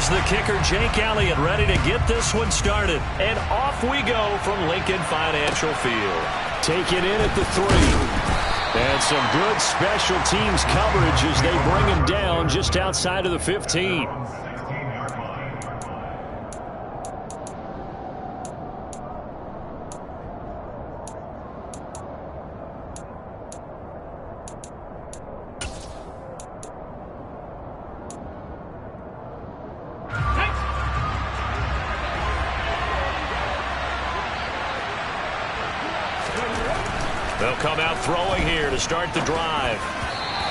Here's the kicker, Jake Elliott, ready to get this one started. And off we go from Lincoln Financial Field. Take it in at the 3. And some good special teams coverage as they bring him down just outside of the 15. They'll come out throwing here to start the drive.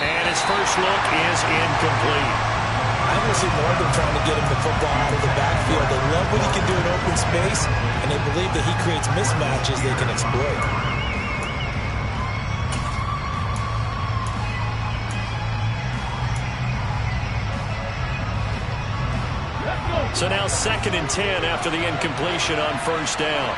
And his first look is incomplete. I want to see more of them trying to get him the football out of the backfield. They love what he can do in open space, and they believe that he creates mismatches they can exploit. So now 2nd and 10 after the incompletion on first down.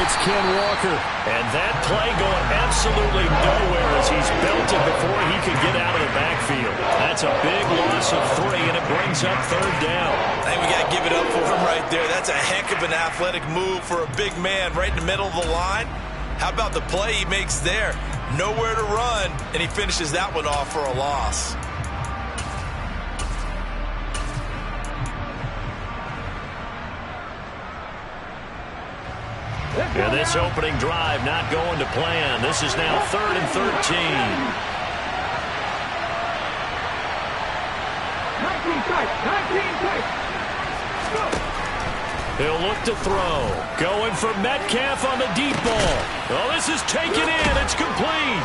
It's Ken Walker. And that play going absolutely nowhere as he's belted before he could get out of the backfield. That's a big loss of 3, and it brings up 3rd down. Hey, we got to give it up for him right there. That's a heck of an athletic move for a big man right in the middle of the line. How about the play he makes there? Nowhere to run, and he finishes that one off for a loss. And this opening drive not going to plan. This is now 3rd and 13. 19 He'll look to throw. Going for Metcalf on the deep ball. Oh, this is taken in. It's complete.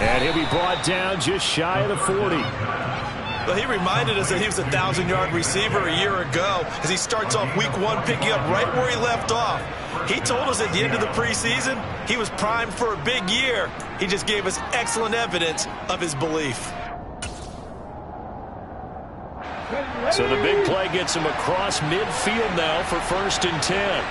And he'll be brought down just shy of the 40. Well, he reminded us that he was a 1,000-yard receiver a year ago as he starts off week 1 picking up right where he left off. He told us at the end of the preseason he was primed for a big year. He just gave us excellent evidence of his belief. So the big play gets him across midfield now for 1st and 10.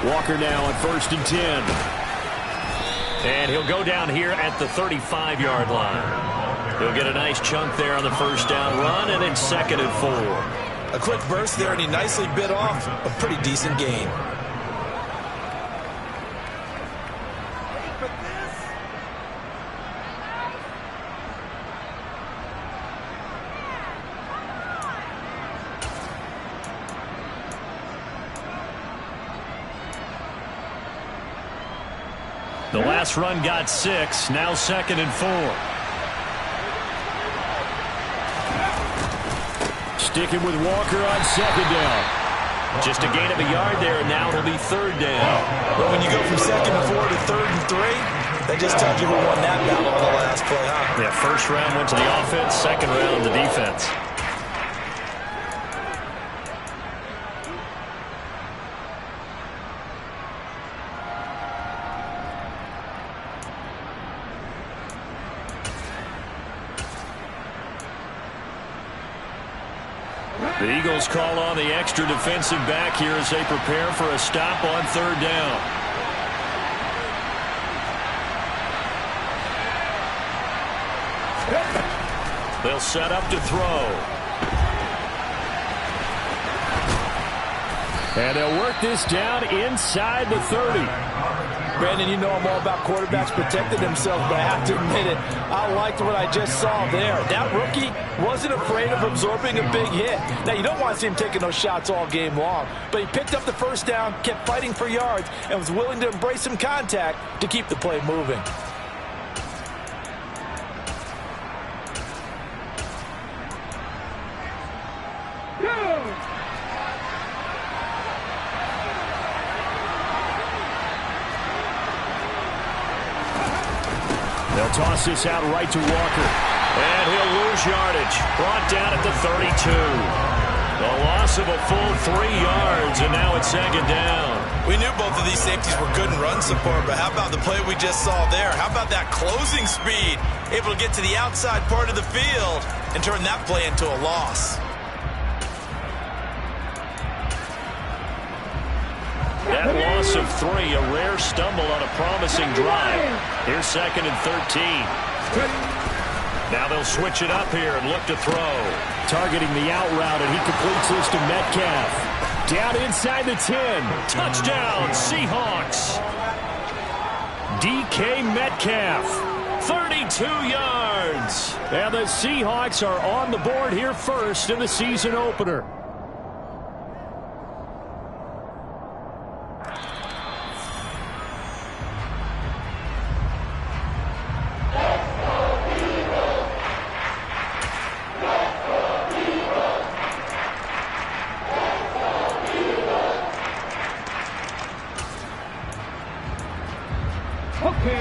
Walker now on 1st and 10. And he'll go down here at the 35-yard line. He'll get a nice chunk there on the first down run, and it's 2nd and 4. A quick burst there, and he nicely bit off a pretty decent gain. The last run got 6, now 2nd and 4. Sticking with Walker on 2nd down. Just a gain of a yard there, and now it'll be 3rd down. But when you go from 2nd and 4 to 3rd and 3, that just tells you who won that battle on the last play, huh? Yeah, first round went to the offense, second round the defense. The Eagles call on the extra defensive back here as they prepare for a stop on 3rd down. They'll set up to throw. And they'll work this down inside the 30. Brandon, you know I'm all about quarterbacks protecting themselves, but I have to admit it, I liked what I just saw there. That rookie wasn't afraid of absorbing a big hit. Now, you don't want to see him taking those shots all game long, but he picked up the first down, kept fighting for yards, and was willing to embrace some contact to keep the play moving. They'll toss this out right to Walker. And he'll lose yardage. Brought down at the 32. A loss of a full 3 yards, and now it's second down. We knew both of these safeties were good in run support, but how about the play we just saw there? How about that closing speed? Able to get to the outside part of the field and turn that play into a loss. That loss of 3, a rare stumble on a promising drive. Here's second and 13. Now they'll switch it up here and look to throw. Targeting the out route, and he completes this to Metcalf. Down inside the 10. Touchdown, Seahawks. DK Metcalf, 32 yards. And the Seahawks are on the board here first in the season opener.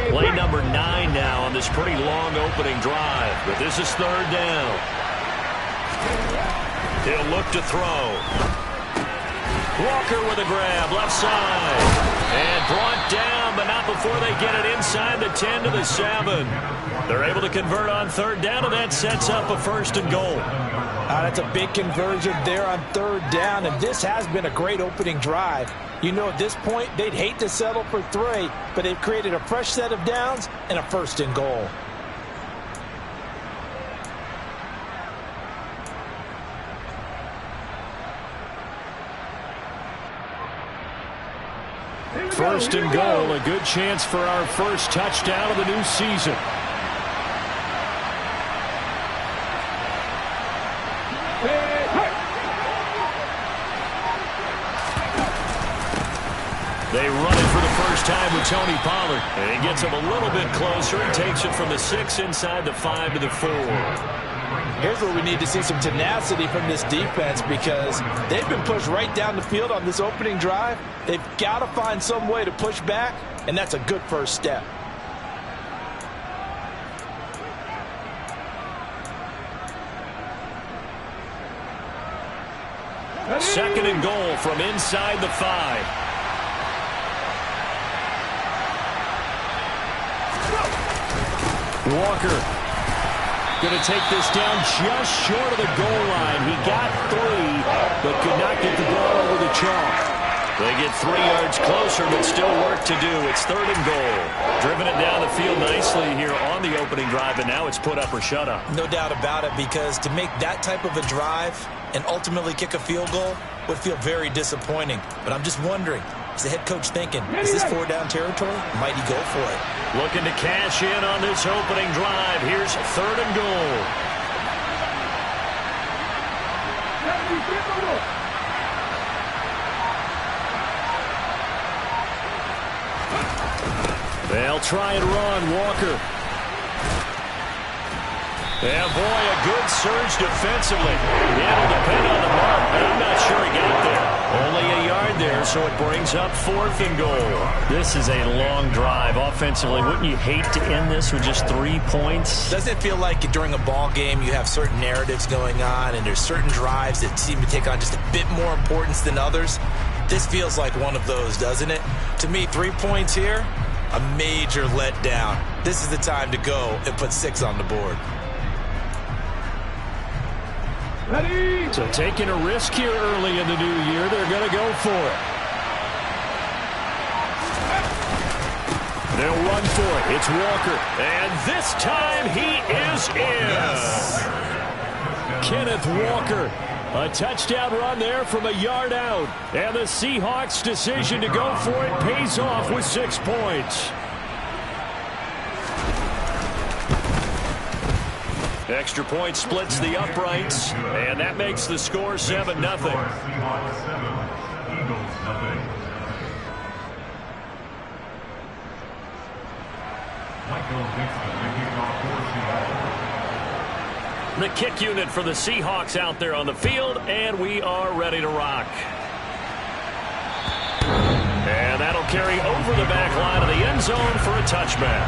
Play number 9 now on this pretty long opening drive. But this is third down. He'll look to throw. Walker with a grab, left side. And brought down, but not before they get it inside the 10 to the 7. They're able to convert on third down, and that sets up a first and goal. That's a big conversion there on third down, and this has been a great opening drive. You know, at this point, they'd hate to settle for 3, but they've created a fresh set of downs and a first and goal. First and goal, a good chance for our first touchdown of the new season. They run it for the first time with Tony Pollard. And he gets him a little bit closer and takes it from the 6 inside the 5 to the 4. Here's where we need to see some tenacity from this defense, because they've been pushed right down the field on this opening drive. They've got to find some way to push back, and that's a good first step. Second and goal from inside the 5. Walker going to take this down just short of the goal line. He got 3, but could not get the ball over the chalk. They get 3 yards closer, but still work to do. It's third and goal. Driven it down the field nicely here on the opening drive, and now it's put up or shut up. No doubt about it, because to make that type of a drive and ultimately kick a field goal would feel very disappointing. But I'm just wondering, is the head coach thinking, is this 4-down territory? Might he go for it? Looking to cash in on this opening drive. Here's third and goal. They'll try and run. Walker. Yeah, boy, a good surge defensively. It'll depend on the mark, but I'm not sure he got there. Only a yard there, so it brings up fourth and goal. This is a long drive offensively. Wouldn't you hate to end this with just 3 points? Doesn't it feel like during a ball game you have certain narratives going on, and there's certain drives that seem to take on just a bit more importance than others? This feels like one of those, doesn't it? To me, 3 points here, a major letdown. This is the time to go and put 6 on the board. Ready. So taking a risk here early in the new year, they're going to go for it. They'll run for it. It's Walker. And this time he is in. Yes. Kenneth Walker. A touchdown run there from a yard out. And the Seahawks' decision to go for it pays off with 6 points. Extra point splits the uprights, and that makes the score 7-0. The kick unit for the Seahawks out there on the field, and we are ready to rock. And that'll carry over the back line of the end zone for a touchback.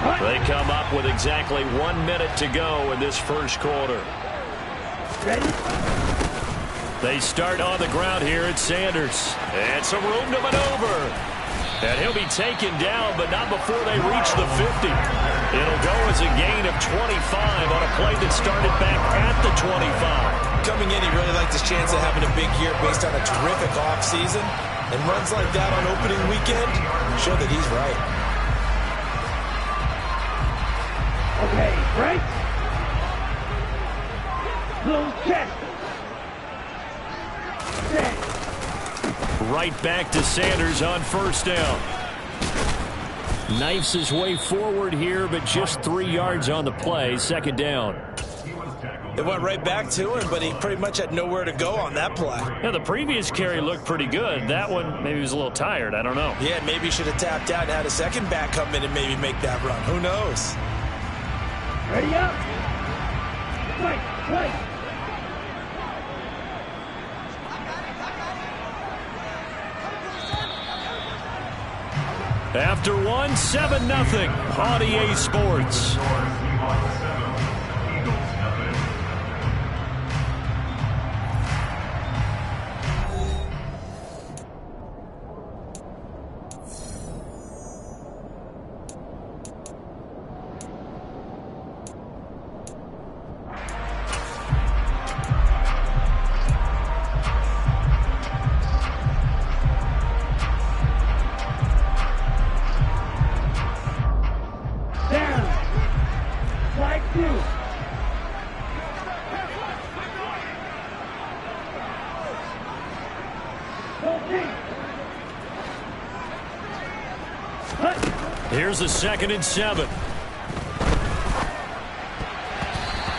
They come up with exactly 1 minute to go in this first quarter. They start on the ground here at Sanders. And some room to maneuver. And he'll be taken down, but not before they reach the 50. It'll go as a gain of 25 on a play that started back at the 25. Coming in, he really liked his chance of having a big year based on a terrific offseason. And runs like that on opening weekend show that he's right. Okay, right. Little check. Right back to Sanders on first down. Knifes his way forward here, but just 3 yards on the play. Second down. It went right back to him, but he pretty much had nowhere to go on that play. Yeah, the previous carry looked pretty good. That one, maybe he was a little tired. I don't know. Yeah, maybe he should have tapped out and had a second back come in and maybe make that run. Who knows? Ready up. Right, right. After one, 7-0 on EA Sports. Here's a 2nd and 7.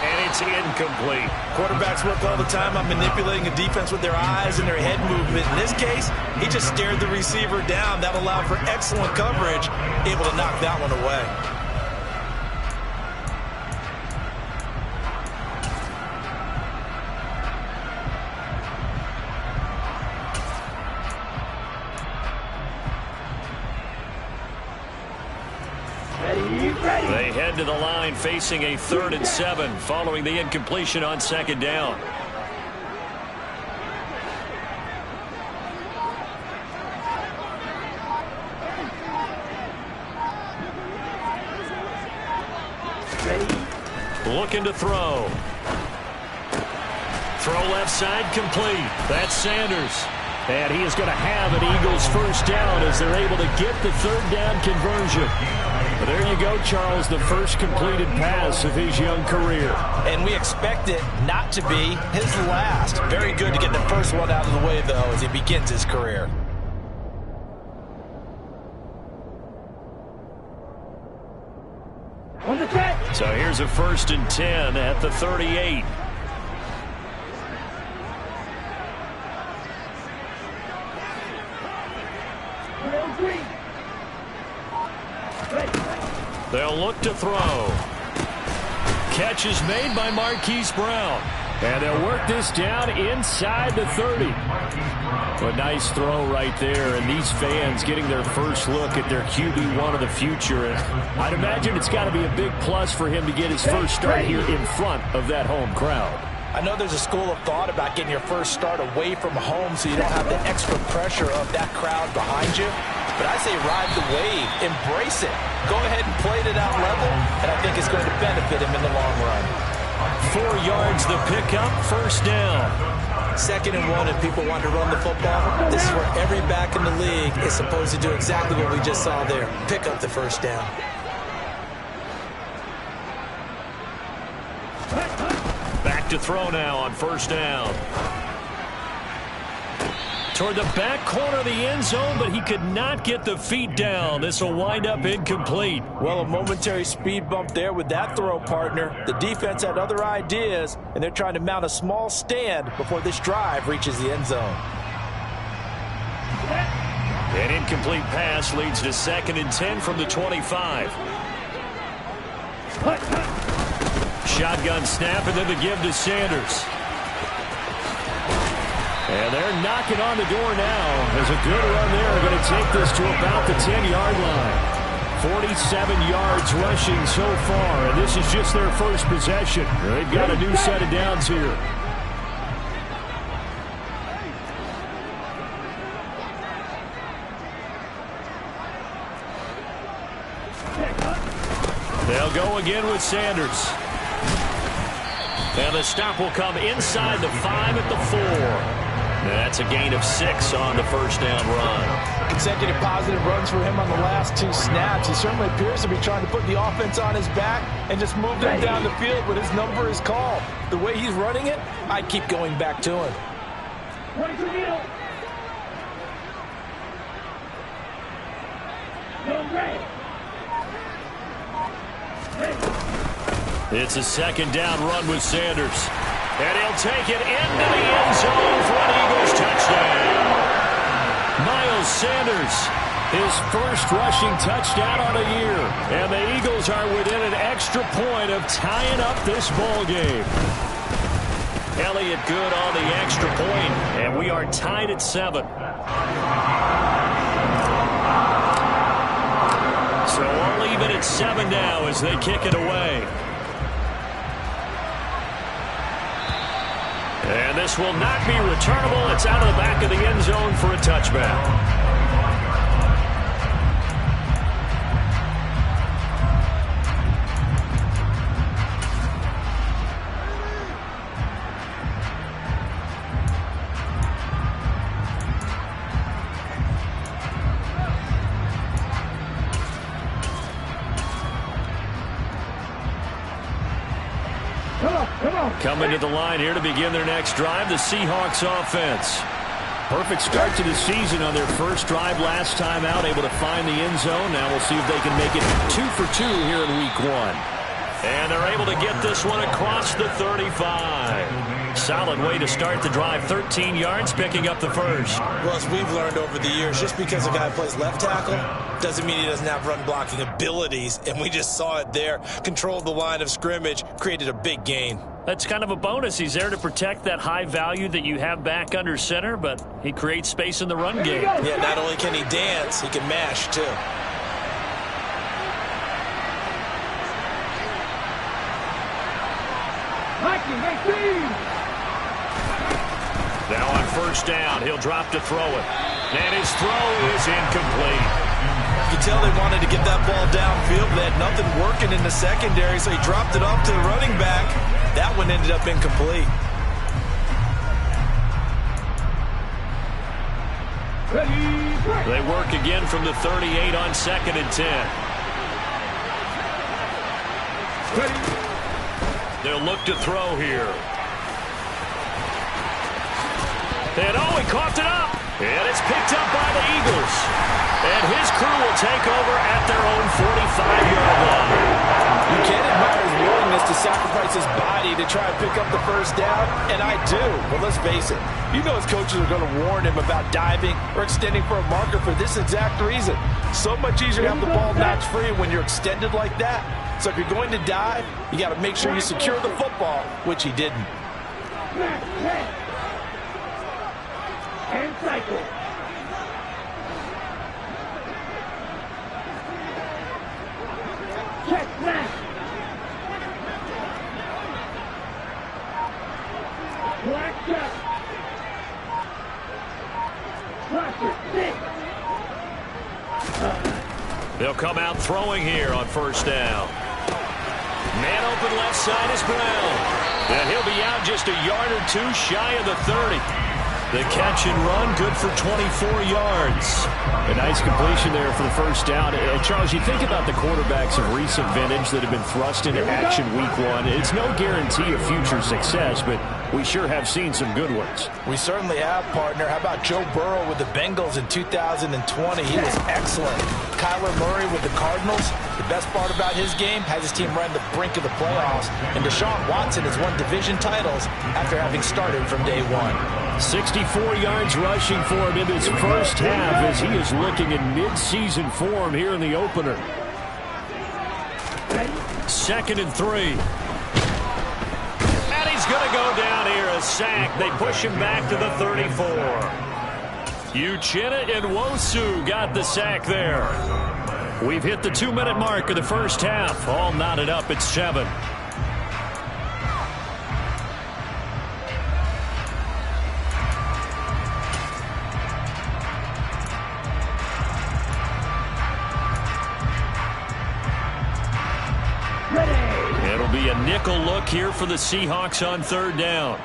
And it's incomplete. Quarterbacks work all the time on manipulating a defense with their eyes and their head movement. In this case, he just stared the receiver down. That allowed for excellent coverage, able to knock that one away. They head to the line facing a 3rd and 7 following the incompletion on 2nd down. Looking to throw. Throw left side complete. That's Sanders. And he is going to have an Eagles first down as they're able to get the 3rd down conversion. But there you go, Charles, the first completed pass of his young career. And we expect it not to be his last. Very good to get the first one out of the way, though, as he begins his career. On the track. So here's a 1st and 10 at the 38. They'll look to throw. Catch is made by Marquise Brown. And they'll work this down inside the 30. A nice throw right there, and these fans getting their first look at their QB1 of the future. And I'd imagine it's got to be a big plus for him to get his first start here in front of that home crowd. I know there's a school of thought about getting your first start away from home so you don't have the extra pressure of that crowd behind you. But I say ride the wave, embrace it. Go ahead and play it at that level, and I think it's going to benefit him in the long run. 4 yards the pickup, first down. 2nd and 1, and people want to run the football. This is where every back in the league is supposed to do exactly what we just saw there. Pick up the first down. Back to throw now on first down. Toward the back corner of the end zone, but he could not get the feet down. This will wind up incomplete. Well, a momentary speed bump there with that throw, partner. The defense had other ideas, and they're trying to mount a small stand before this drive reaches the end zone. An incomplete pass leads to 2nd and 10 from the 25. Shotgun snap, and then the give to Sanders. And they're knocking on the door now. There's a good run there. Going to take this to about the 10-yard line. 47 yards rushing so far, and this is just their first possession. They've got a new set of downs here. They'll go again with Sanders. And the stop will come inside the 5 at the 4. That's a gain of 6 on the first down run. Consecutive positive runs for him on the last 2 snaps. He certainly appears to be trying to put the offense on his back and just move them down the field, but his number is called. The way he's running it, I keep going back to him. 22 middle. No gray. It's a second down run with Sanders. And he'll take it into the end zone for an Eagles touchdown. Miles Sanders, his first rushing touchdown on a year. And the Eagles are within an extra point of tying up this ball game. Elliott good on the extra point, and we are tied at 7. So all even at 7 now as they kick it away. And this will not be returnable. It's out of the back of the end zone for a touchback. Coming to the line here to begin their next drive, the Seahawks offense. Perfect start to the season on their first drive last time out, able to find the end zone. Now we'll see if they can make it 2 for 2 here in week 1. And they're able to get this one across the 35. Solid way to start the drive, 13 yards, picking up the first. Well, as we've learned over the years, just because a guy plays left tackle doesn't mean he doesn't have run blocking abilities, and we just saw it there. Controlled the line of scrimmage, created a big gain. That's kind of a bonus. He's there to protect that high value that you have back under center, but he creates space in the run game. Yeah, not only can he dance, he can mash, too. Now on first down, he'll drop to throw it. And his throw is incomplete. You can tell they wanted to get that ball downfield. They had nothing working in the secondary, so he dropped it off to the running back. That one ended up incomplete. They work again from the 38 on 2nd and 10. They'll look to throw here. And oh, he coughed it up. And it's picked up by the Eagles. And his crew will take over at their own 45-yard line. You can't admire his willingness to sacrifice his body to try and pick up the first down, and I do. But let's face it, you know his coaches are going to warn him about diving or extending for a marker for this exact reason. So much easier to have the ball notch free when you're extended like that. So if you're going to dive, you got to make sure you secure the football, which he didn't. And cycle. Check snap. Black shot. Cluster six. They'll come out throwing here on first down. Man open left side is Brown. And he'll be out just a yard or 2 shy of the 30. The catch and run, good for 24 yards. A nice completion there for the first down. Charles, you think about the quarterbacks of recent vintage that have been thrust into action week 1. It's no guarantee of future success, but we sure have seen some good ones. We certainly have, partner. How about Joe Burrow with the Bengals in 2020? He was excellent. Kyler Murray with the Cardinals. The best part about his game has his team right on the brink of the playoffs. And Deshaun Watson has won division titles after having started from day 1. 64 yards rushing for him in his first half as he is looking in mid-season form here in the opener. 2nd and 3. And he's going to go down here, a sack. They push him back to the 34. Uchenna and Nwosu got the sack there. We've hit the 2-minute mark of the first half. All knotted up at 7. It'll be a nickel look here for the Seahawks on 3rd down.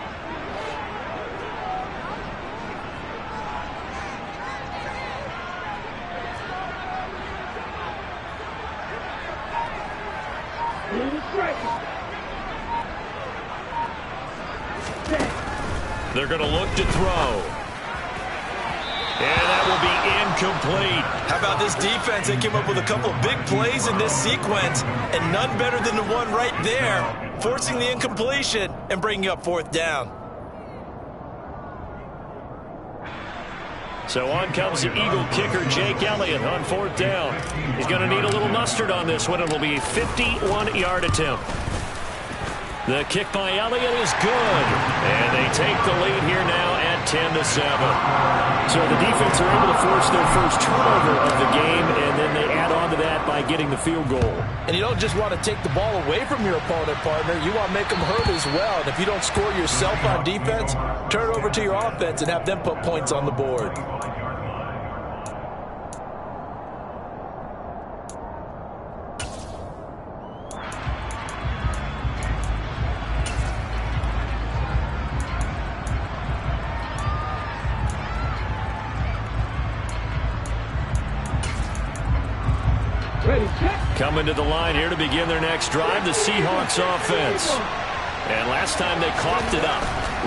They're going to look to throw. And that will be incomplete. How about this defense? They came up with a couple big plays in this sequence, and none better than the one right there, forcing the incompletion and bringing up 4th down. So on comes the Eagle kicker, Jake Elliott, on 4th down. He's going to need a little mustard on this one. It'll be a 51-yard attempt. The kick by Elliott is good. And they take the lead here now at 10-7. So the defense are able to force their first turnover of the game, and then they add on to that by getting the field goal. And you don't just want to take the ball away from your opponent, partner. You want to make them hurt as well. And if you don't score yourself on defense, turn it over to your offense and have them put points on the board. Coming to the line here to begin their next drive, the Seahawks offense. And last time they coughed it up,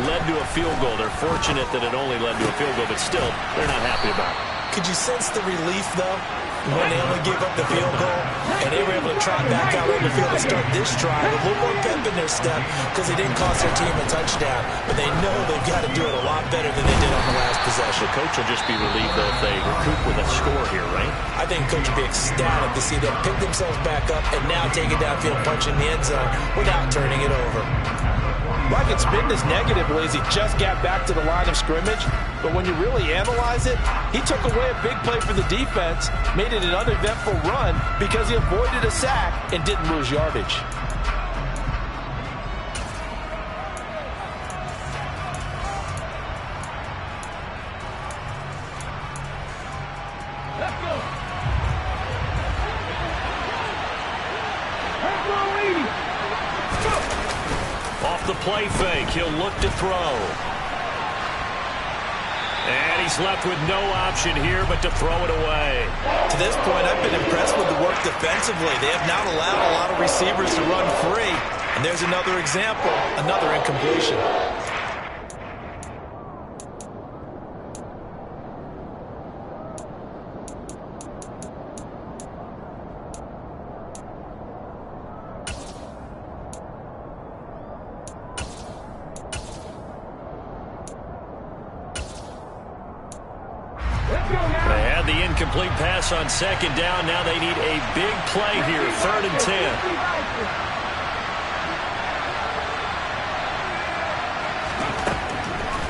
led to a field goal. They're fortunate that it only led to a field goal, but still, they're not happy about it. Could you sense the relief, though, when they only gave up the field goal and they were able to trot back out on the field and start this drive with a little more pep in their step because they didn't cost their team a touchdown, but they know they've got to do it a lot better than they did on the last possession. The coach will just be relieved, though, if they recoup with a score here, right? I think coach will be ecstatic to see them pick themselves back up and now take it downfield, punch in the end zone without turning it over. Well, I can spin this negatively as he just got back to the line of scrimmage, but when you really analyze it, he took away a big play for the defense, made it an uneventful run because he avoided a sack and didn't lose yardage. Off the play fake, he'll look to throw. And he's left with no option here but to throw it away. To this point, I've been impressed with the work defensively. They have not allowed a lot of receivers to run free. And there's another example, another incompletion. They had the incomplete pass on 2nd down. Now they need a big play here, 3rd and 10.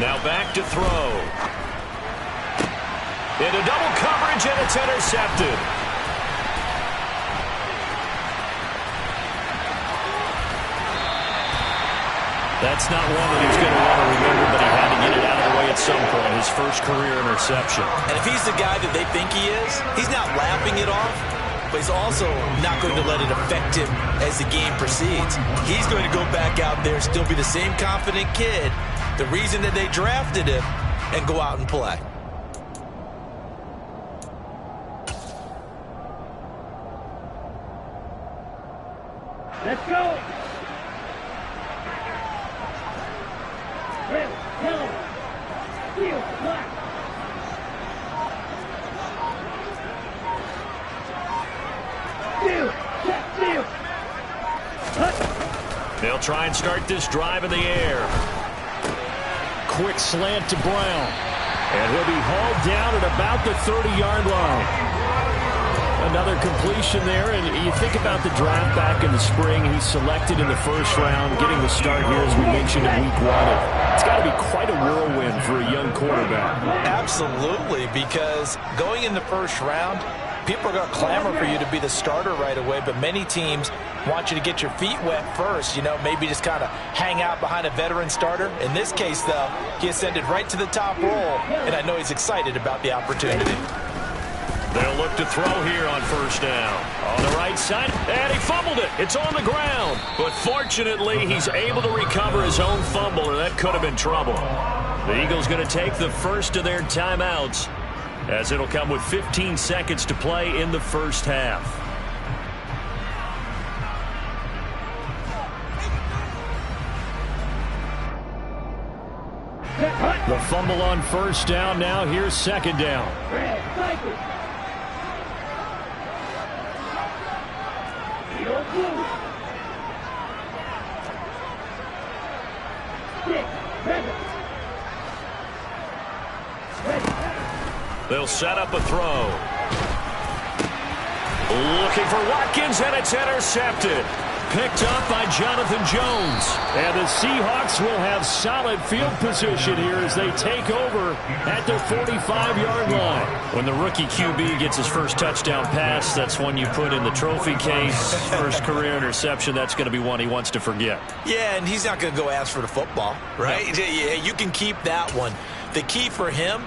Now back to throw. Into double coverage, and it's intercepted. That's not one that he's going to want to remember, but he had to get it out of the way at some point, his first career interception. And if he's the guy that they think he is, he's not laughing it off, but he's also not going to let it affect him as the game proceeds. He's going to go back out there, still be the same confident kid, the reason that they drafted him, and go out and play. Let's go. They'll try and start this drive in the air. Quick slant to Brown. And he'll be hauled down at about the 30-yard line. Another completion there, and you think about the draft back in the spring. He's selected in the first round, getting the start here, as we mentioned, in week 1. It's got to be quite a whirlwind for a young quarterback. Absolutely, because going in the first round, people are going to clamor for you to be the starter right away, but many teams want you to get your feet wet first, maybe just kind of hang out behind a veteran starter. In this case, though, he ascended right to the top role, and I know he's excited about the opportunity. They'll look to throw here on first down. On the right side, and he fumbled it. It's on the ground. But fortunately, he's able to recover his own fumble, or that could have been trouble. The Eagles going to take the first of their timeouts, as it'll come with 15 seconds to play in the first half. The fumble on first down. Now here's second down. They'll set up a throw. Looking for Watkins, and it's intercepted. Picked up by Jonathan Jones. And the Seahawks will have solid field position here as they take over at their 45-yard line. When the rookie QB gets his first touchdown pass, that's one you put in the trophy case. First career interception, that's going to be one he wants to forget. Yeah, and he's not going to go ask for the football, right? No. Yeah, you can keep that one. The key for him,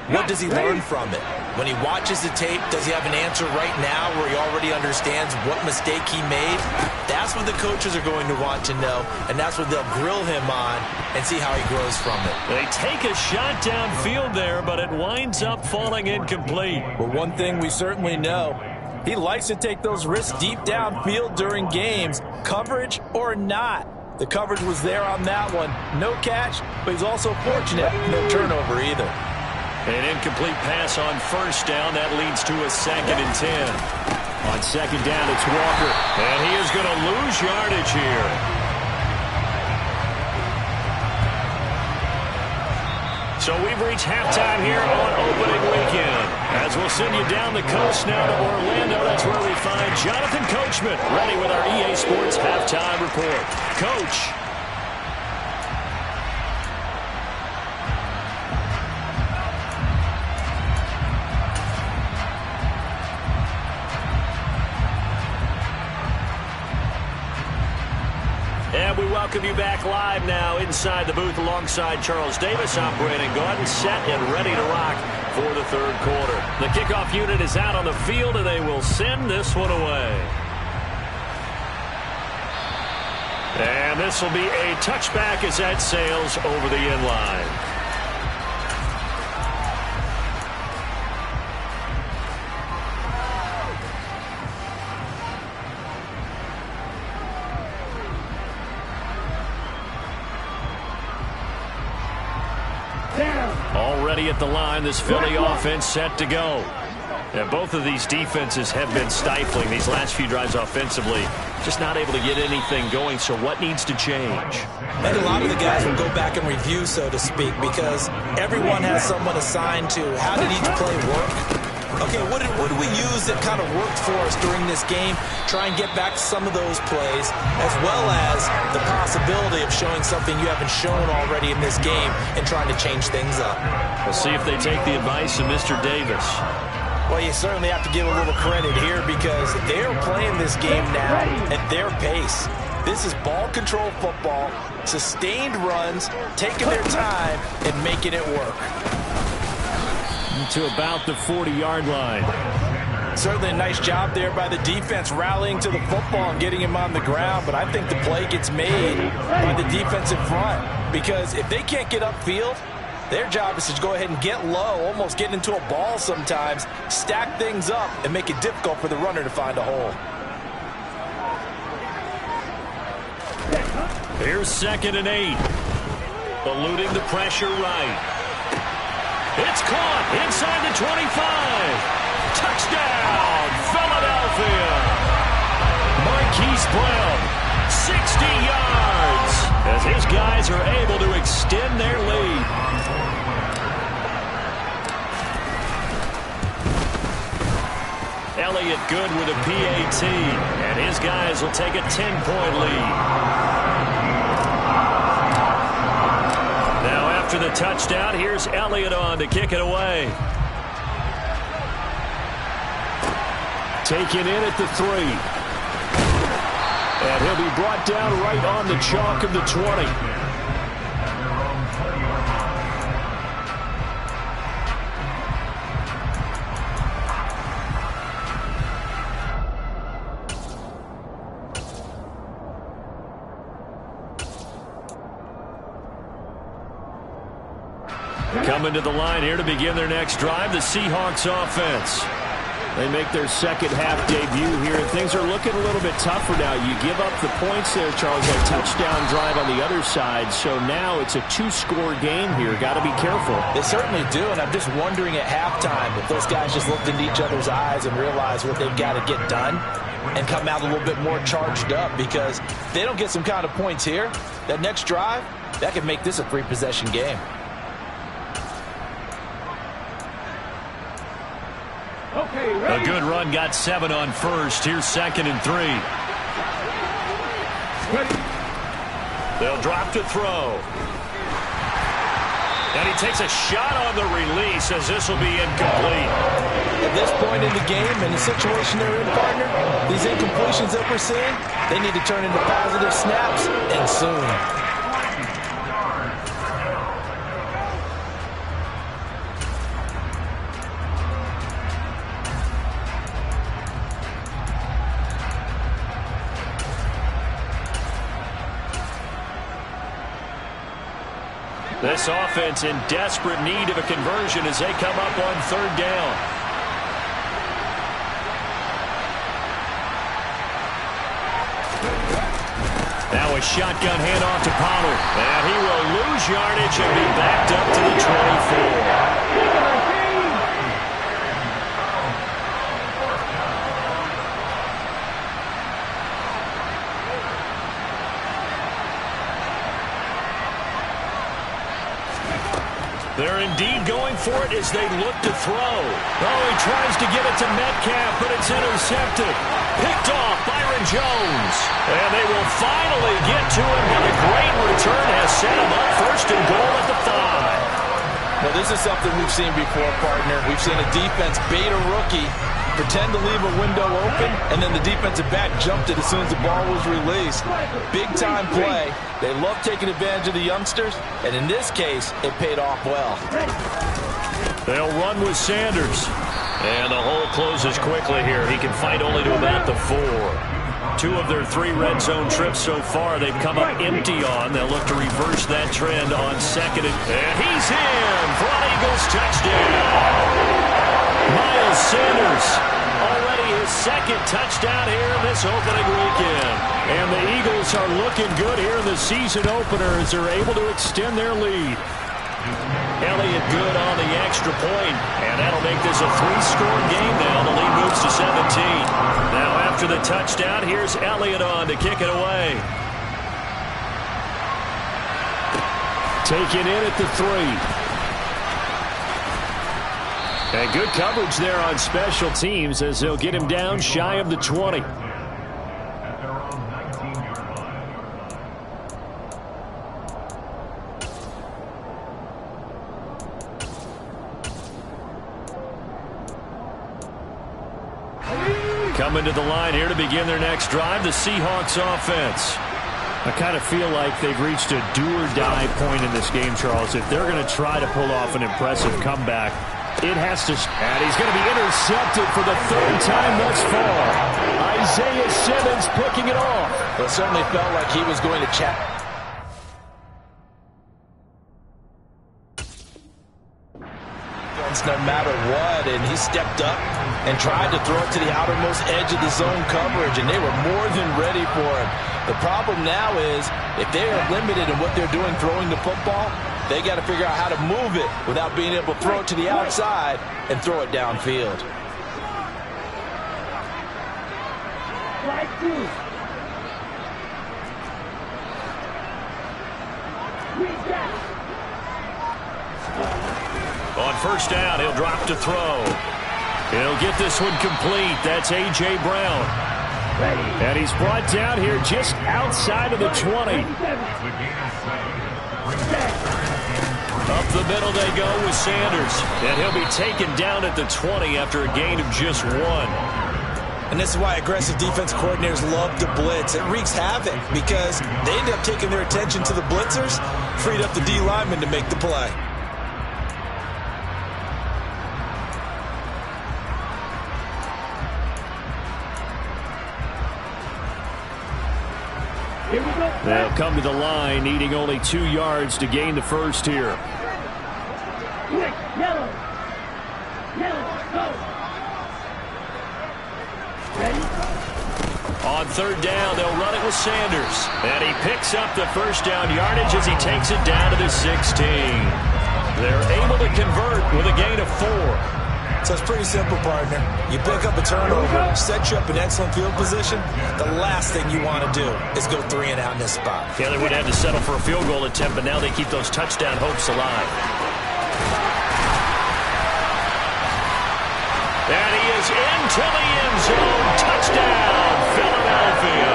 what does he learn from it? When he watches the tape, does he have an answer right now where he already understands what mistake he made? That's what the coaches are going to want to know, and that's what they'll grill him on and see how he grows from it. They take a shot downfield there, but it winds up falling incomplete. Well, one thing we certainly know, he likes to take those risks deep downfield during games, coverage or not. The coverage was there on that one. No catch, but he's also fortunate. No turnover either. An incomplete pass on first down. That leads to a 2nd and 10. On second down, it's Walker. And he is going to lose yardage here. So we've reached halftime here on opening weekend. As we'll send you down the coast now to Orlando. That's where we find Jonathan Coachman ready with our EA Sports halftime report. Coach. And we welcome you back live now inside the booth alongside Charles Davis. I'm Brandon Gotw, set and ready to rock for the third quarter. The kickoff unit is out on the field, and they will send this one away. And this will be a touchback as that sails over the end line. Already at the line, this Philly offense set to go. And both of these defenses have been stifling these last few drives offensively. Just not able to get anything going, so what needs to change? And a lot of the guys will go back and review, so to speak, because everyone has someone assigned to how did each play work. Okay, what did we use that kind of worked for us during this game? Try and get back to some of those plays, as well as the possibility of showing something you haven't shown already in this game and trying to change things up. We'll see if they take the advice of Mr. Davis. Well, you certainly have to give a little credit here because they're playing this game now at their pace. This is ball control football, sustained runs, taking their time and making it work. To about the 40-yard line. Certainly a nice job there by the defense rallying to the football and getting him on the ground, but I think the play gets made by the defensive front because if they can't get upfield, their job is to go ahead and get low, almost get into a ball sometimes, stack things up, and make it difficult for the runner to find a hole. Here's 2nd and 8. Eluding the pressure right. It's caught inside the 25. Touchdown, Philadelphia. Marquise Brown, 60 yards, as his guys are able to extend their lead. Elliott good with a PAT, and his guys will take a 10-point lead. After the touchdown, here's Elliott on to kick it away. Taken in at the 3. And he'll be brought down right on the chalk of the 20. Coming to the line here to begin their next drive, the Seahawks offense. They make their second half debut here, and things are looking a little bit tougher now. You give up the points there, Charles, that touchdown drive on the other side. So now it's a 2-score game here. Got to be careful. They certainly do, and I'm just wondering at halftime if those guys just looked into each other's eyes and realized what they've got to get done and come out a little bit more charged up, because if they don't get some kind of points here, that next drive, that could make this a 3-possession game. A good run, got 7 on first. Here's 2nd and 3. They'll drop to throw. And he takes a shot on the release, as this will be incomplete. At this point in the game, in the situation they're in, partner, these incompletions that we're seeing, they need to turn into positive snaps, and soon. This offense in desperate need of a conversion as they come up on 3rd down. Now a shotgun handoff to Pollard. And he will lose yardage and be backed up to the 24. They're indeed going for it as they look to throw. Oh, he tries to get it to Metcalf, but it's intercepted. Picked off Byron Jones. And they will finally get to him, but a great return has set him up 1st and goal at the 5. Well, this is something we've seen before, partner. We've seen a defense bait a rookie, pretend to leave a window open, and then the defensive back jumped it as soon as the ball was released. Big-time play. They love taking advantage of the youngsters, and in this case, it paid off well. They'll run with Sanders. And the hole closes quickly here. He can fight only to about the 4. 2 of their 3 red zone trips so far, they've come up empty on. They'll look to reverse that trend on 2nd. And he's in for an Eagles touchdown. Miles Sanders, already his 2nd touchdown here this opening weekend. And the Eagles are looking good here in the season opener as they're able to extend their lead. Elliott good on the extra point, and that'll make this a 3-score game now. The lead moves to 17. Now after the touchdown, here's Elliott on to kick it away. Taken in at the 3. And good coverage there on special teams as they'll get him down shy of the 20. Coming to the line here to begin their next drive, the Seahawks offense. I kind of feel like they've reached a do-or-die point in this game, Charles. If they're going to try to pull off an impressive comeback, it has to. And he's going to be intercepted for the 3rd time thus far. Isaiah Simmons picking it off. Well, it certainly felt like he was going to chat. No matter what, and he stepped up and tried to throw it to the outermost edge of the zone coverage, and they were more than ready for him. The problem now is if they are limited in what they're doing throwing the football, they got to figure out how to move it without being able to throw it to the outside and throw it downfield. On 1st down, he'll drop to throw. He'll get this one complete. That's A.J. Brown. And he's brought down here just outside of the 20. Up the middle they go with Sanders. And he'll be taken down at the 20 after a gain of just 1. And this is why aggressive defense coordinators love to blitz. It wreaks havoc because they end up taking their attention to the blitzers, freed up the D lineman to make the play. They'll come to the line, needing only 2 yards to gain the first here. Quick, yellow. Yellow, go. Ready? On third down, they'll run it with Sanders. And he picks up the first down yardage as he takes it down to the 16. They're able to convert with a gain of 4. So it's pretty simple, partner. You pick up a turnover, set you up in excellent field position. The last thing you want to do is go 3 and out in this spot. Yeah, they would have to settle for a field goal attempt, but now they keep those touchdown hopes alive. And he is into the end zone. Touchdown, Philadelphia.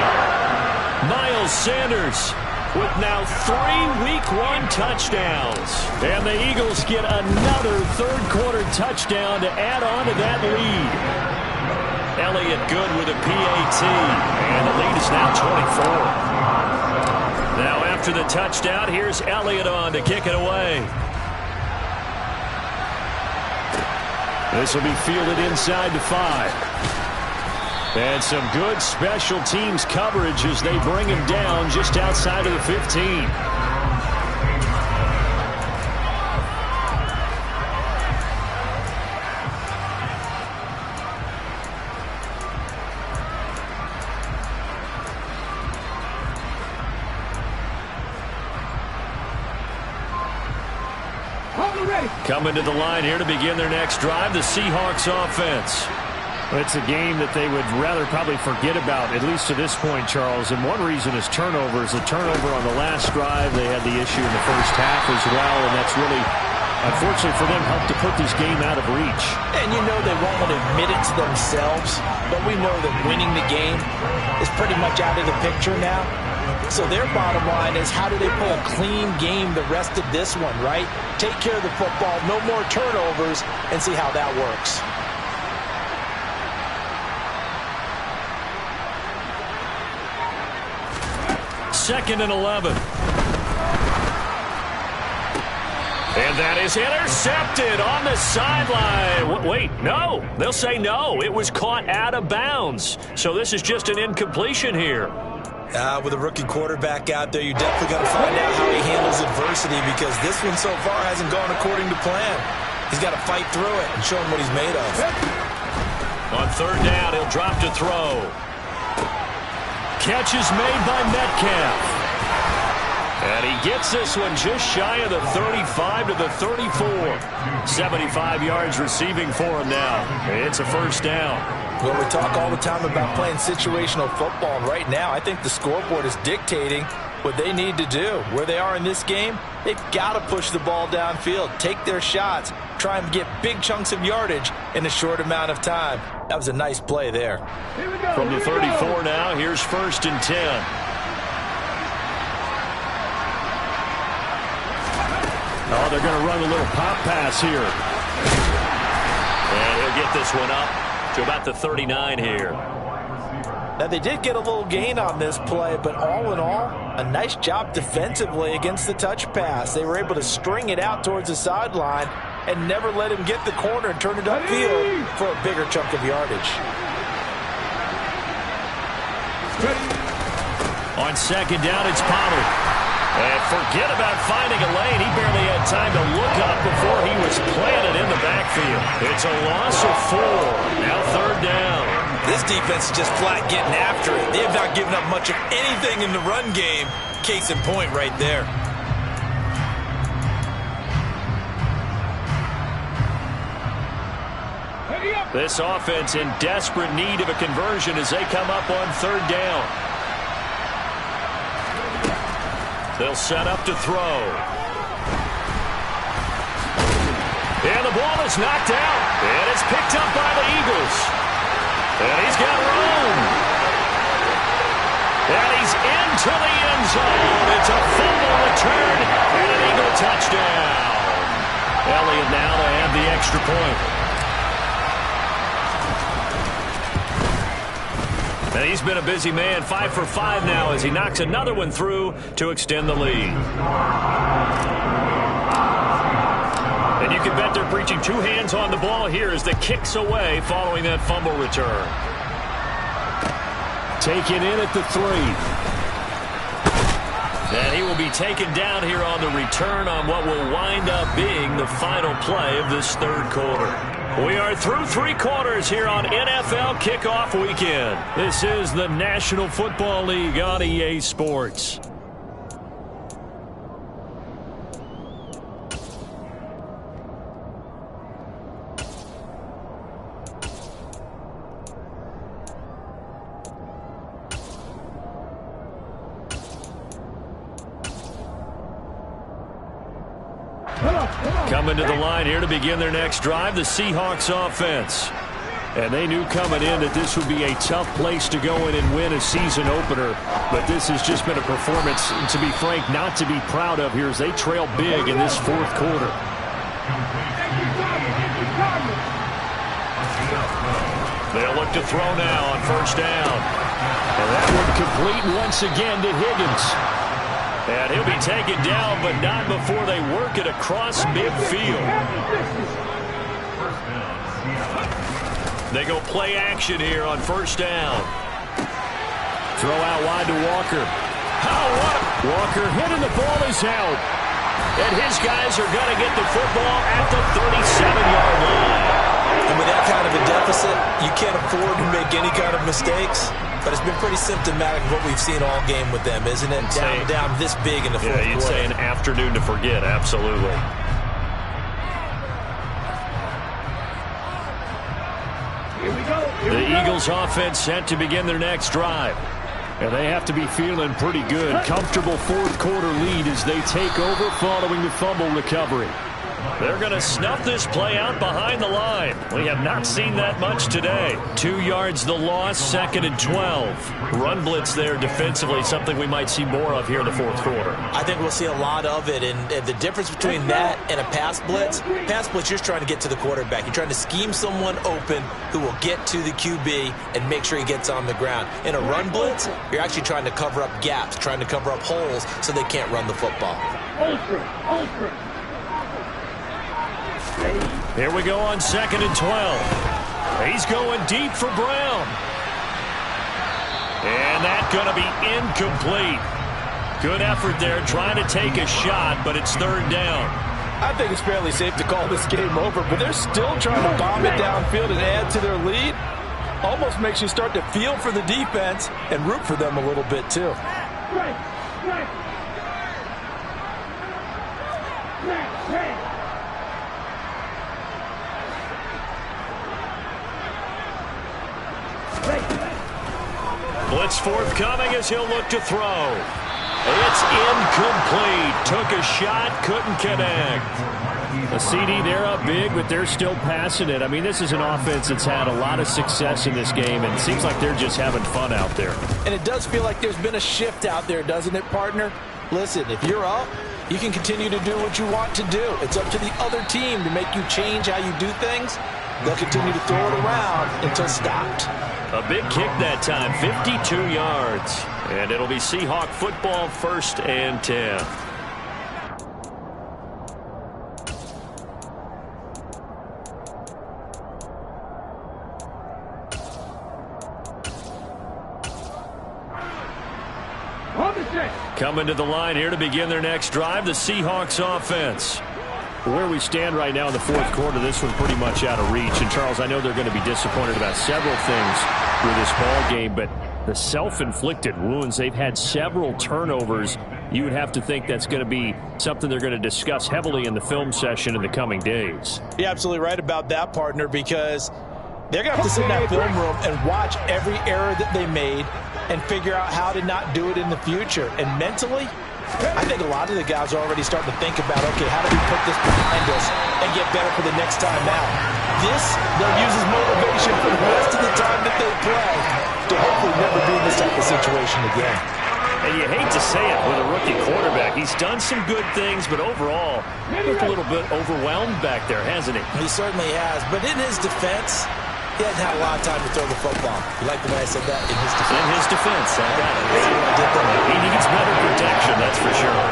Miles Sanders with now 3 Week 1 touchdowns. And the Eagles get another third-quarter touchdown to add on to that lead. Elliott good with a PAT. And the lead is now 24. Now after the touchdown, here's Elliott on to kick it away. This will be fielded inside the 5. And some good special teams coverage as they bring him down just outside of the 15. Coming to the line here to begin their next drive, the Seahawks offense. It's a game that they would rather probably forget about, at least to this point, Charles. And one reason is turnovers. A turnover on the last drive. They had the issue in the first half as well, and that's really, unfortunately for them, helped to put this game out of reach. And you know they won't want to admit it to themselves, but we know that winning the game is pretty much out of the picture now. So their bottom line is, how do they play a clean game the rest of this one, right? Take care of the football, no more turnovers, and see how that works. Second and 11. And that is intercepted on the sideline. Wait, no. They'll say no. It was caught out of bounds. So this is just an incompletion here. With a rookie quarterback out there, you definitely got to find out how he handles adversity, because this one so far hasn't gone according to plan. He's got to fight through it and show him what he's made of. On third down, he'll drop to throw. Catch is made by Metcalf. And he gets this one just shy of the 35 to the 34. 75 yards receiving for him now. It's a first down. Well, we talk all the time about playing situational football, and right now I think the scoreboard is dictating what they need to do. Where they are in this game, they've got to push the ball downfield, take their shots, try and get big chunks of yardage in a short amount of time. That was a nice play there. From the 34 now, here's 1st and 10. Oh, they're going to run a little pop pass here. And he'll get this one up to about the 39 here. Now, they did get a little gain on this play, but all in all, a nice job defensively against the touch pass. They were able to string it out towards the sideline and never let him get the corner and turn it upfield for a bigger chunk of yardage. On second down, it's Pollard. And forget about finding a lane. He barely had time to look up before he was planted in the backfield. It's a loss of 4. Now third down. This defense is just flat getting after it. They have not given up much of anything in the run game. Case in point right there. This offense in desperate need of a conversion as they come up on third down. They'll set up to throw. And the ball is knocked out. And it's picked up by the Eagles. And he's got room. And he's into the end zone. It's a fumble return and an Eagle touchdown. Elliott now to have the extra point. He's been a busy man, 5 for 5 now as he knocks another one through to extend the lead. And you can bet they're preaching 2 hands on the ball here as the kick's away following that fumble return. Taken in at the 3. And he will be taken down here on the return on what will wind up being the final play of this third quarter. We are through 3 quarters here on NFL Kickoff Weekend. This is the National Football League on EA Sports. Coming to the line here to begin their next drive, the Seahawks offense. And they knew coming in that this would be a tough place to go in and win a season opener. But this has just been a performance, to be frank, not to be proud of here as they trail big in this fourth quarter. They'll look to throw now on first down. And that one complete once again to Higgins. And he'll be taken down, but not before they work it across midfield. They go play action here on first down. Throw out wide to Walker. Walker hitting the ball is out. And his guys are going to get the football at the 37-yard line. And with that kind of a deficit, you can't afford to make any kind of mistakes. But it's been pretty symptomatic of what we've seen all game with them, isn't it? Down this big in the fourth quarter. You'd say an afternoon to forget, absolutely. Here we go. The Eagles offense set to begin their next drive. And they have to be feeling pretty good. Comfortable fourth quarter lead as they take over following the fumble recovery. They're going to snuff this play out behind the line. We have not seen that much today. 2 yards the loss, 2nd and 12. Run blitz there defensively, something we might see more of here in the fourth quarter. I think we'll see a lot of it, and the difference between that and a pass blitz, you're just trying to get to the quarterback. You're trying to scheme someone open who will get to the QB and make sure he gets on the ground. In a run blitz, you're actually trying to cover up gaps, trying to cover up holes so they can't run the football. Ultra. Here we go on 2nd and 12. He's going deep for Brown. And that's going to be incomplete. Good effort there trying to take a shot, but it's third down. I think it's fairly safe to call this game over, but they're still trying to bomb it downfield and add to their lead. Almost makes you start to feel for the defense and root for them a little bit too. Right. Blitz forthcoming as he'll look to throw. It's incomplete. Took a shot, couldn't connect. A CD, they're up big, but they're still passing it. I mean, this is an offense that's had a lot of success in this game, and it seems like they're just having fun out there. And it does feel like there's been a shift out there, doesn't it, partner? Listen, if you're up, you can continue to do what you want to do. It's up to the other team to make you change how you do things. They'll continue to throw it around until stopped. A big kick that time, 52 yards. And it'll be Seahawk football, 1st and 10. Coming to the line here to begin their next drive, the Seahawks offense. Where we stand right now in the fourth quarter, this one's pretty much out of reach. And, Charles, I know they're going to be disappointed about several things with this ball game, but the self-inflicted wounds, they've had several turnovers. You would have to think that's going to be something they're going to discuss heavily in the film session in the coming days. You're absolutely right about that, partner, because they're going to have to sit in that film room and watch every error that they made and figure out how to not do it in the future. And mentally, I think a lot of the guys are already starting to think about, okay, how do we put this behind us and get better for the next time out? This, they'll use as motivation for the rest of the time that they play to hopefully never be in this type of situation again. And you hate to say it with a rookie quarterback. He's done some good things, but overall, looked a little bit overwhelmed back there, hasn't he? He certainly has. But in his defense, He hasn't had a lot of time to throw the football. You like the way I said that? In his defense. In his defense, I got it. See what I did there? He needs better protection, that's for sure.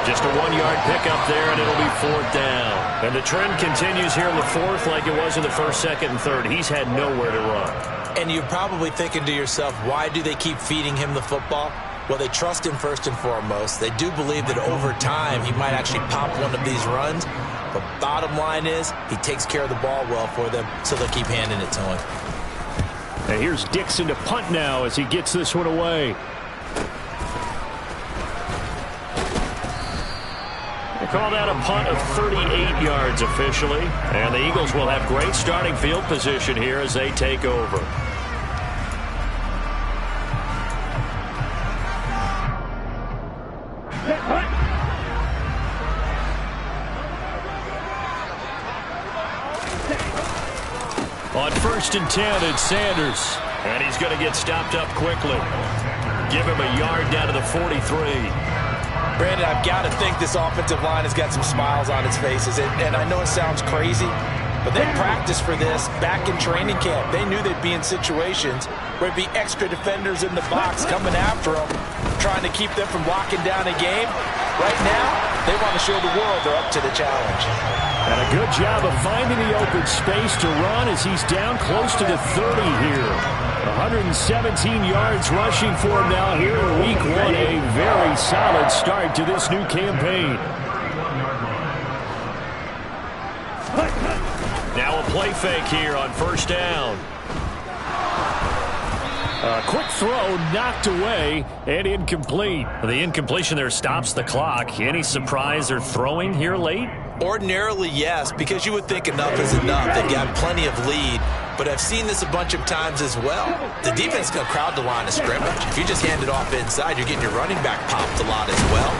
Just a 1-yard pickup there, and it'll be 4th down. And the trend continues here in the 4th like it was in the 1st, 2nd, and 3rd. He's had nowhere to run. And you're probably thinking to yourself, why do they keep feeding him the football? Well, they trust him first and foremost. They do believe that over time he might actually pop one of these runs. But bottom line is he takes care of the ball well for them, so they'll keep handing it to him. And here's Dixon to punt now as he gets this one away. They call that a punt of 38 yards officially. And the Eagles will have great starting field position here as they take over. On 1st and 10, it's Sanders. And he's going to get stopped up quickly. Give him a yard down to the 43. Brandon, I've got to think this offensive line has got some smiles on its faces. And I know it sounds crazy, but they practiced for this back in training camp. They knew they'd be in situations where there'd be extra defenders in the box coming after them, trying to keep them from locking down a game. Right now, they want to show the world they're up to the challenge. And a good job of finding the open space to run as he's down close to the 30 here. 117 yards rushing for him now here in week 1. A very solid start to this new campaign. Now a play fake here on 1st down. A quick throw knocked away and incomplete. The incompletion there stops the clock. Any surprise they're throwing here late? Ordinarily, yes, because you would think enough is enough. They've got plenty of lead, but I've seen this a bunch of times as well. The defense is going to crowd the line of scrimmage. If you just hand it off inside, you're getting your running back popped a lot as well.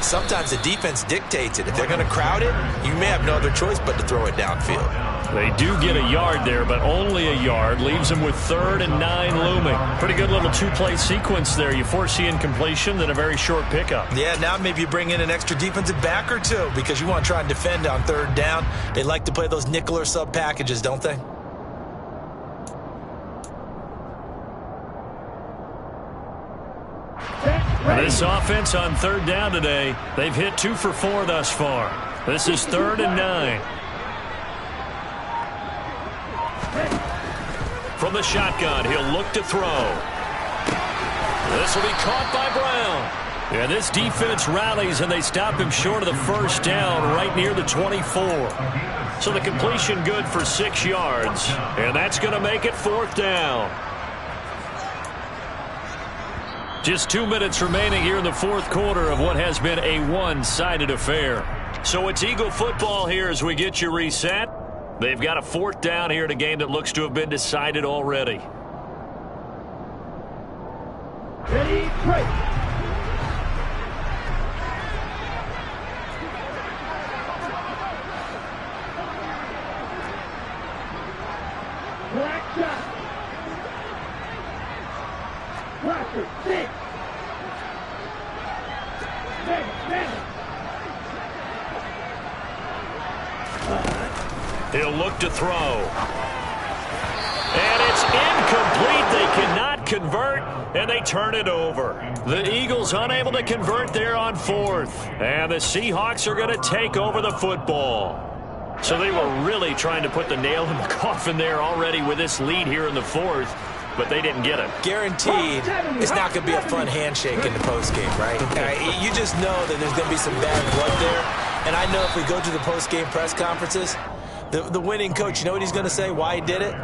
Sometimes the defense dictates it. If they're going to crowd it, you may have no other choice but to throw it downfield. They do get a yard there, but only a yard. Leaves them with 3rd and 9 looming. Pretty good little 2-play sequence there. You force the incompletion, then a very short pickup. Yeah, now maybe you bring in an extra defensive back or two because you want to try and defend on 3rd down. They like to play those nickel or sub packages, don't they? This offense on 3rd down today, they've hit 2 for 4 thus far. This is 3rd and 9. From the shotgun, he'll look to throw. This will be caught by Brown. And this defense rallies, and they stop him short of the 1st down right near the 24. So the completion good for 6 yards. And that's going to make it 4th down. Just 2 minutes remaining here in the 4th quarter of what has been a one-sided affair. So it's Eagle football here as we get you reset. They've got a 4th down here in a game that looks to have been decided already. Ready, break. Black shot. Rocker, 6. Seven. He'll look to throw. And it's incomplete. They cannot convert, and they turn it over. The Eagles unable to convert there on 4th. And the Seahawks are going to take over the football. So they were really trying to put the nail in the coffin there already with this lead here in the 4th. But they didn't get it. Guaranteed, it's not going to be a fun handshake in the postgame, right? You just know that there's going to be some bad blood there. And I know if we go to the postgame press conferences, the winning coach, you know what he's going to say, why he did it?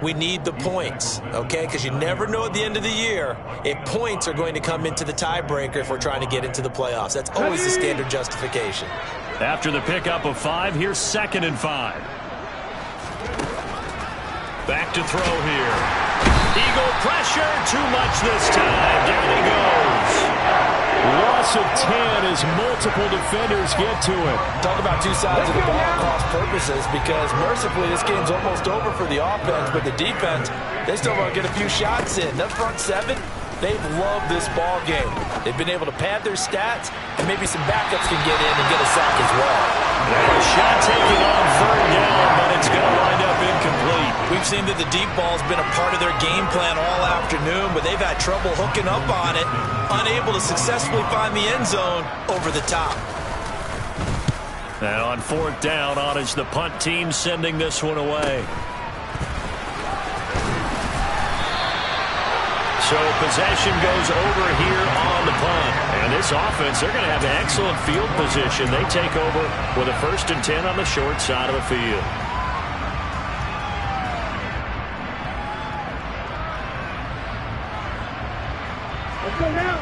We need the points, okay? Because you never know at the end of the year if points are going to come into the tiebreaker if we're trying to get into the playoffs. That's always the standard justification. After the pickup of 5, here's 2nd and 5. Back to throw here. Eagle pressure, too much this time. Down he goes. Loss of 10 as multiple defenders get to him. Talk about 2 sides of the ball cross purposes, because mercifully this game's almost over for the offense, but the defense, they still want to get a few shots in. That front 7, they've loved this ball game. They've been able to pad their stats, and maybe some backups can get in and get a sack as well. A shot taken on 3rd down, but it's going to wind up incomplete. We We've seen that the deep ball's been a part of their game plan all afternoon, but they've had trouble hooking up on it, unable to successfully find the end zone over the top. And on fourth down, on is the punt team sending this one away. So possession goes over here on the punt. And this offense, they're going to have excellent field position. They take over with a 1st and 10 on the short side of the field. Let's go now.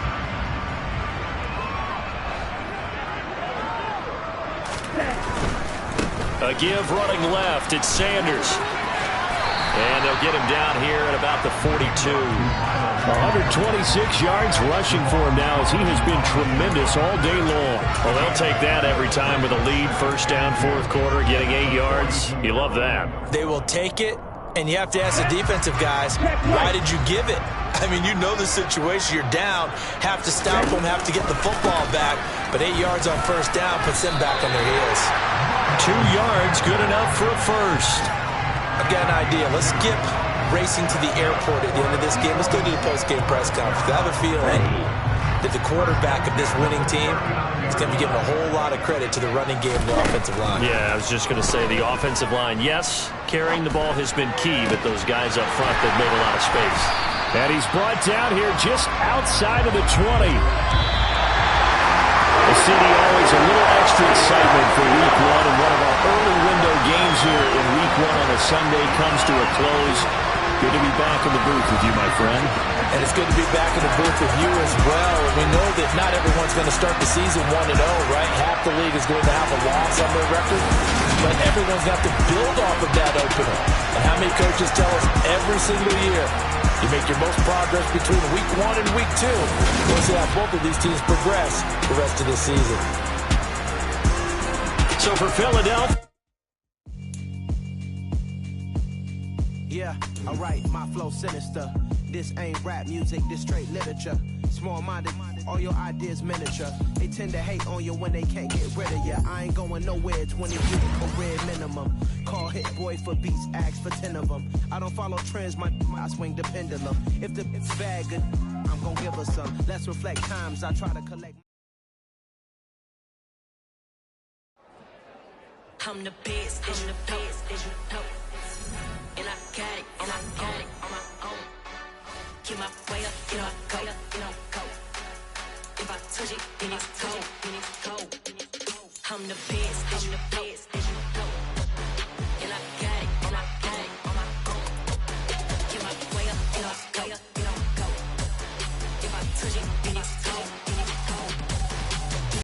A give running left. It's Sanders. And they'll get him down here at about the 42. 126 yards rushing for him now as he has been tremendous all day long. Well, they'll take that every time with a lead. 1st down, 4th quarter, getting 8 yards. You love that. They will take it, and you have to ask the defensive guys, why did you give it? I mean, you know the situation. You're down, have to stop them, have to get the football back. But 8 yards on 1st down puts them back on their heels. 2 yards, good enough for a 1st. I've got an idea. Let's skip racing to the airport at the end of this game. Let's go to the post-game press conference. I have a feeling that the quarterback of this winning team is going to be giving a whole lot of credit to the running game and the offensive line. Yeah, I was just going to say the offensive line, yes, carrying the ball has been key, but those guys up front, they've made a lot of space. And he's brought down here just outside of the 20. The city always a little extra excitement for week 1, and one of our early window games here in week 1 on a Sunday comes to a close. Good to be back in the booth with you, my friend. And it's good to be back in the booth with you as well. And we know that not everyone's going to start the season 1-0, right? Half the league is going to have a loss on their record. But everyone's got to build off of that opener. And how many coaches tell us every single year, you make your most progress between week 1 and week 2. We'll see how both of these teams progress the rest of this season. So for Philadelphia. Yeah, alright, my flow sinister. This ain't rap music, this straight literature. Small-minded, all your ideas miniature. They tend to hate on you when they can't get rid of you. I ain't going nowhere, 20 year career minimum. Call Hit Boy for beats, ask for 10 of them. I don't follow trends, I swing the pendulum. If it's bad, good, I'm gonna give her some. Let's reflect times I try to collect. I'm the best, I'm the best,